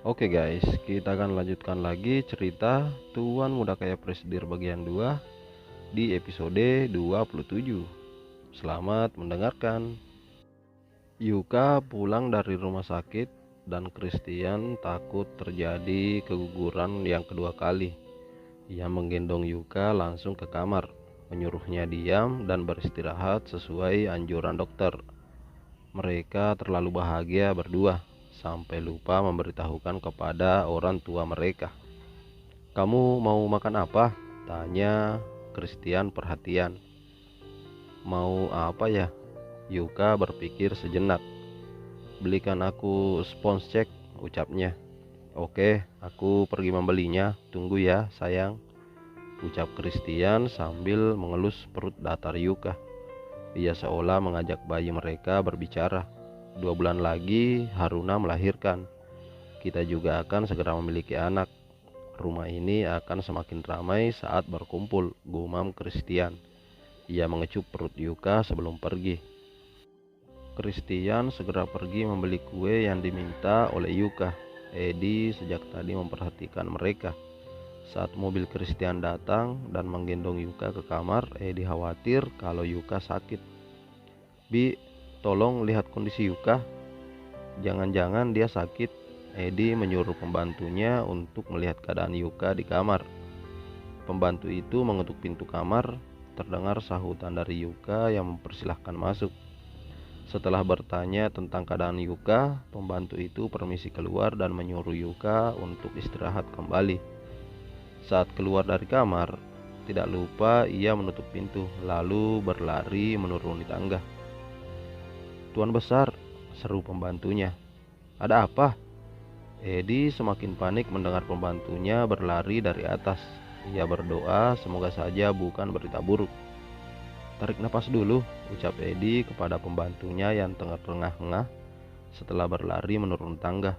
Oke guys, kita akan lanjutkan lagi cerita Tuan Muda Kaya Presidir bagian 2 di episode 27. Selamat mendengarkan. Yuka pulang dari rumah sakit dan Christian takut terjadi keguguran yang kedua kali. Ia menggendong Yuka langsung ke kamar, menyuruhnya diam dan beristirahat sesuai anjuran dokter. Mereka terlalu bahagia berdua sampai lupa memberitahukan kepada orang tua mereka. "Kamu mau makan apa?" tanya Christian perhatian. "Mau apa ya?" Yuka berpikir sejenak. "Belikan aku spons cake," ucapnya. "Oke, aku pergi membelinya. Tunggu ya, sayang," ucap Christian sambil mengelus perut datar Yuka. Ia seolah mengajak bayi mereka berbicara. 2 bulan lagi Haruna melahirkan. Kita juga akan segera memiliki anak. Rumah ini akan semakin ramai saat berkumpul, gumam Christian. Ia mengecup perut Yuka sebelum pergi. Christian segera pergi membeli kue yang diminta oleh Yuka. Edi sejak tadi memperhatikan mereka. Saat mobil Christian datang dan menggendong Yuka ke kamar, Edi khawatir kalau Yuka sakit. "Bi, tolong lihat kondisi Yuka. Jangan-jangan dia sakit." Edi menyuruh pembantunya untuk melihat keadaan Yuka di kamar. Pembantu itu mengetuk pintu kamar. Terdengar sahutan dari Yuka yang mempersilahkan masuk. Setelah bertanya tentang keadaan Yuka, pembantu itu permisi keluar dan menyuruh Yuka untuk istirahat kembali. Saat keluar dari kamar, tidak lupa ia menutup pintu, lalu berlari menuruni tangga. "Tuan besar," seru pembantunya. "Ada apa?" Edi semakin panik mendengar pembantunya berlari dari atas. Ia berdoa semoga saja bukan berita buruk. "Tarik napas dulu," ucap Edi kepada pembantunya yang tengah terengah-engah setelah berlari menurun tangga.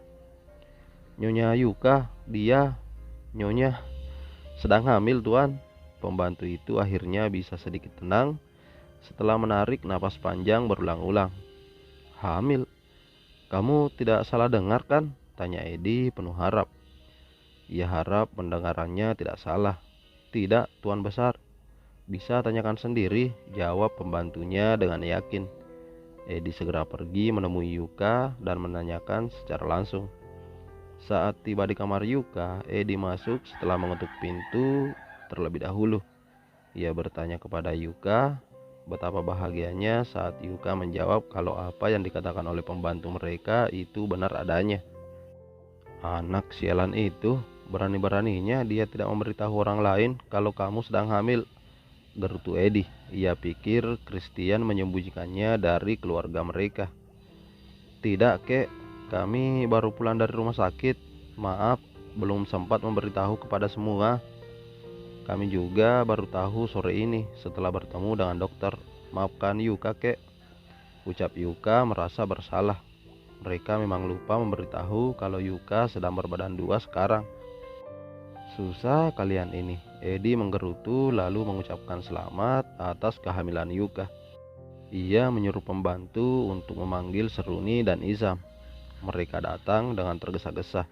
"Nyonya Yuka, Nyonya sedang hamil, Tuan." Pembantu itu akhirnya bisa sedikit tenang setelah menarik napas panjang berulang-ulang. "Hamil? Kamu tidak salah dengar kan?" tanya Edi penuh harap. Ia harap pendengarannya tidak salah. "Tidak, Tuan besar. Bisa tanyakan sendiri," jawab pembantunya dengan yakin. Edi segera pergi menemui Yuka dan menanyakan secara langsung. Saat tiba di kamar Yuka, Edi masuk setelah mengetuk pintu terlebih dahulu. Ia bertanya kepada Yuka betapa bahagianya saat Yuka menjawab kalau apa yang dikatakan oleh pembantu mereka itu benar adanya. "Anak sialan itu, berani-beraninya dia tidak memberitahu orang lain kalau kamu sedang hamil," gerutu Edi. Ia pikir Christian menyembunyikannya dari keluarga mereka. "Tidak, Kek. Kami baru pulang dari rumah sakit. Maaf, belum sempat memberitahu kepada semua. Kami juga baru tahu sore ini setelah bertemu dengan dokter. Maafkan Yuka, Kek," ucap Yuka merasa bersalah. Mereka memang lupa memberitahu kalau Yuka sedang berbadan dua sekarang. "Susah kalian ini," Edi menggerutu lalu mengucapkan selamat atas kehamilan Yuka. Ia menyuruh pembantu untuk memanggil Seruni dan Izam. Mereka datang dengan tergesa-gesa.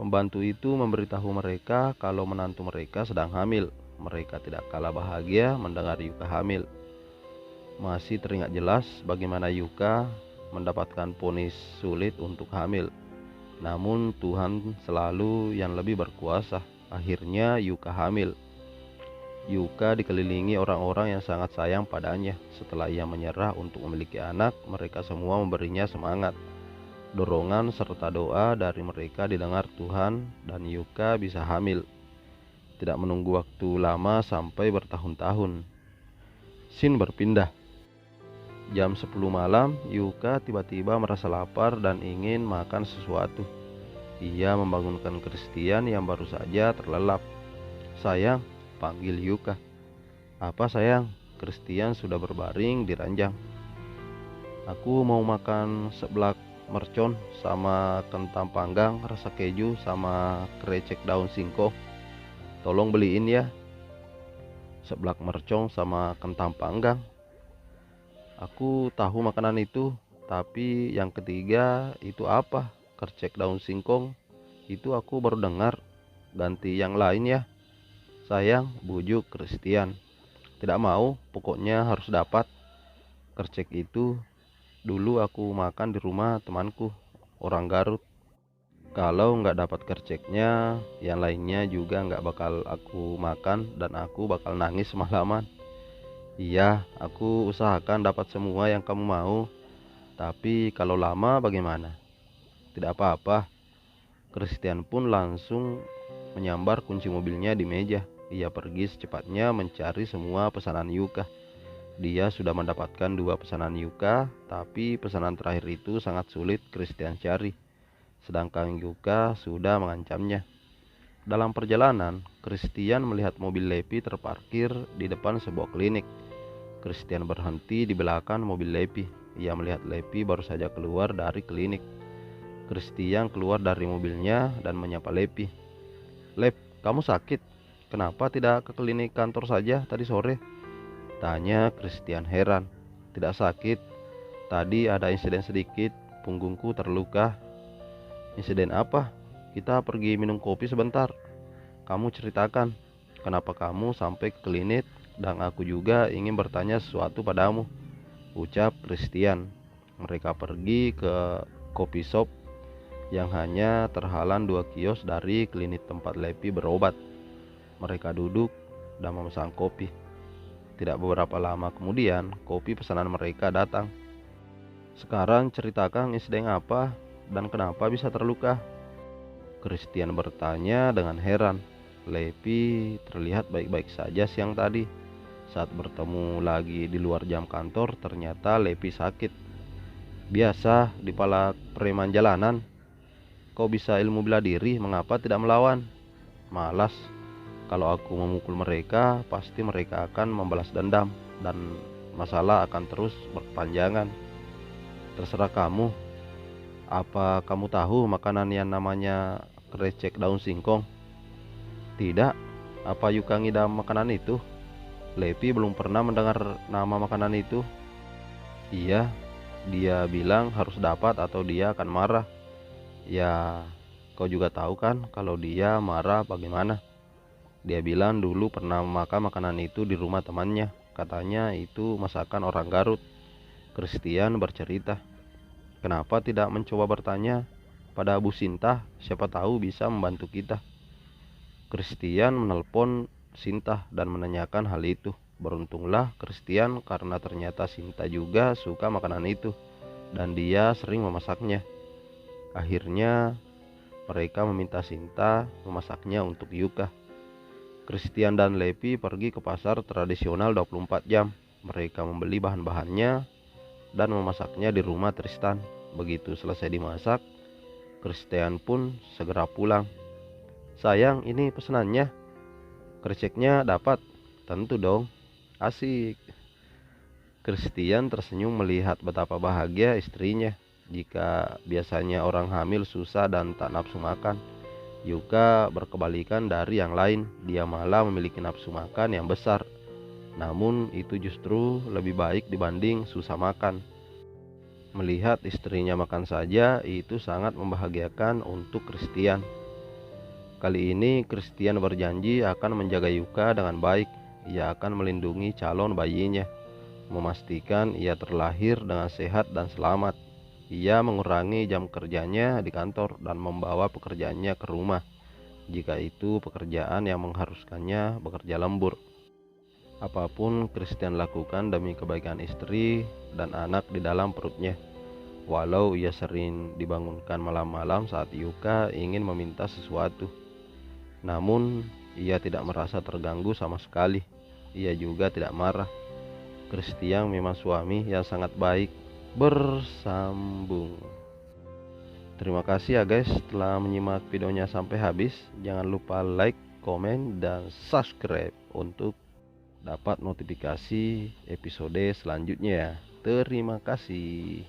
Pembantu itu memberitahu mereka kalau menantu mereka sedang hamil. Mereka tidak kalah bahagia mendengar Yuka hamil. Masih teringat jelas bagaimana Yuka mendapatkan vonis sulit untuk hamil. Namun Tuhan selalu yang lebih berkuasa. Akhirnya Yuka hamil. Yuka dikelilingi orang-orang yang sangat sayang padanya. Setelah ia menyerah untuk memiliki anak, mereka semua memberinya semangat. Dorongan serta doa dari mereka didengar Tuhan dan Yuka bisa hamil. Tidak menunggu waktu lama sampai bertahun-tahun. Scene berpindah. Jam 10 malam, Yuka tiba-tiba merasa lapar dan ingin makan sesuatu. Ia membangunkan Christian yang baru saja terlelap. "Sayang," panggil Yuka. "Apa sayang?" Christian sudah berbaring di ranjang. "Aku mau makan seblak mercon sama kentang panggang rasa keju sama krecek daun singkong. Tolong beliin ya." "Seblak mercon sama kentang panggang? Aku tahu makanan itu, tapi yang ketiga itu apa? Krecek daun singkong?" Itu aku baru dengar. Ganti yang lain ya. Sayang, bujuk Christian. Tidak mau, pokoknya harus dapat. Kercek itu dulu aku makan di rumah temanku, orang Garut. Kalau nggak dapat kerceknya, yang lainnya juga nggak bakal aku makan dan aku bakal nangis semalaman. Iya, aku usahakan dapat semua yang kamu mau. Tapi kalau lama bagaimana? Tidak apa-apa. Christian pun langsung menyambar kunci mobilnya di meja. Ia pergi secepatnya mencari semua pesanan Yuka. Dia sudah mendapatkan 2 pesanan Yuka, tapi pesanan terakhir itu sangat sulit Christian cari. Sedangkan Yuka sudah mengancamnya. Dalam perjalanan, Christian melihat mobil Lepi terparkir di depan sebuah klinik. Christian berhenti di belakang mobil Lepi. Ia melihat Lepi baru saja keluar dari klinik. Christian keluar dari mobilnya dan menyapa Lepi. "Lep, kamu sakit? Kenapa tidak ke klinik kantor saja tadi sore?" tanya Christian heran. "Tidak sakit. Tadi ada insiden sedikit, punggungku terluka." "Insiden apa?" "Kita pergi minum kopi sebentar. Kamu ceritakan, kenapa kamu sampai ke klinik, dan aku juga ingin bertanya sesuatu padamu," ucap Christian. Mereka pergi ke kopi shop yang hanya terhalang 2 kios dari klinik tempat Lepi berobat. Mereka duduk dan memesan kopi. Tidak beberapa lama kemudian, kopi pesanan mereka datang. "Sekarang ceritakan insiden apa dan kenapa bisa terluka?" Christian bertanya dengan heran. Lepi terlihat baik-baik saja siang tadi. Saat bertemu lagi di luar jam kantor, ternyata Lepi sakit. "Biasa dipalak preman jalanan. Kau bisa ilmu bela diri, mengapa tidak melawan?" "Malas. Kalau aku memukul mereka, pasti mereka akan membalas dendam dan masalah akan terus berkepanjangan." "Terserah kamu. Apa kamu tahu makanan yang namanya krecek daun singkong?" "Tidak. Apa Yuka ngidam makanan itu?" Lepi belum pernah mendengar nama makanan itu. "Iya, dia bilang harus dapat atau dia akan marah." "Ya, kau juga tahu kan kalau dia marah bagaimana. Dia bilang dulu pernah memakan makanan itu di rumah temannya. Katanya itu masakan orang Garut." Christian bercerita. "Kenapa tidak mencoba bertanya pada Bu Sinta? Siapa tahu bisa membantu kita." Christian menelpon Sinta dan menanyakan hal itu. Beruntunglah Christian karena ternyata Sinta juga suka makanan itu dan dia sering memasaknya. Akhirnya mereka meminta Sinta memasaknya untuk Yuka. Christian dan Lepi pergi ke pasar tradisional 24 jam. Mereka membeli bahan-bahannya dan memasaknya di rumah Tristan. Begitu selesai dimasak, Christian pun segera pulang. "Sayang, ini pesanannya. Kreceknya dapat?" "Tentu dong. Asik." Christian tersenyum melihat betapa bahagia istrinya. Jika biasanya orang hamil susah dan tak nafsu makan, Yuka berkebalikan dari yang lain. Dia malah memiliki nafsu makan yang besar. Namun itu justru lebih baik dibanding susah makan. Melihat istrinya makan saja itu sangat membahagiakan untuk Christian. Kali ini Christian berjanji akan menjaga Yuka dengan baik. Ia akan melindungi calon bayinya, memastikan ia terlahir dengan sehat dan selamat. Ia mengurangi jam kerjanya di kantor dan membawa pekerjaannya ke rumah jika itu pekerjaan yang mengharuskannya bekerja lembur. Apapun Christian lakukan demi kebaikan istri dan anak di dalam perutnya. Walau ia sering dibangunkan malam-malam saat Yuka ingin meminta sesuatu, namun ia tidak merasa terganggu sama sekali. Ia juga tidak marah. Christian memang suami yang sangat baik. Bersambung. Terima kasih ya guys telah menyimak videonya sampai habis. Jangan lupa like, komen, dan subscribe untuk dapat notifikasi episode selanjutnya ya. Terima kasih.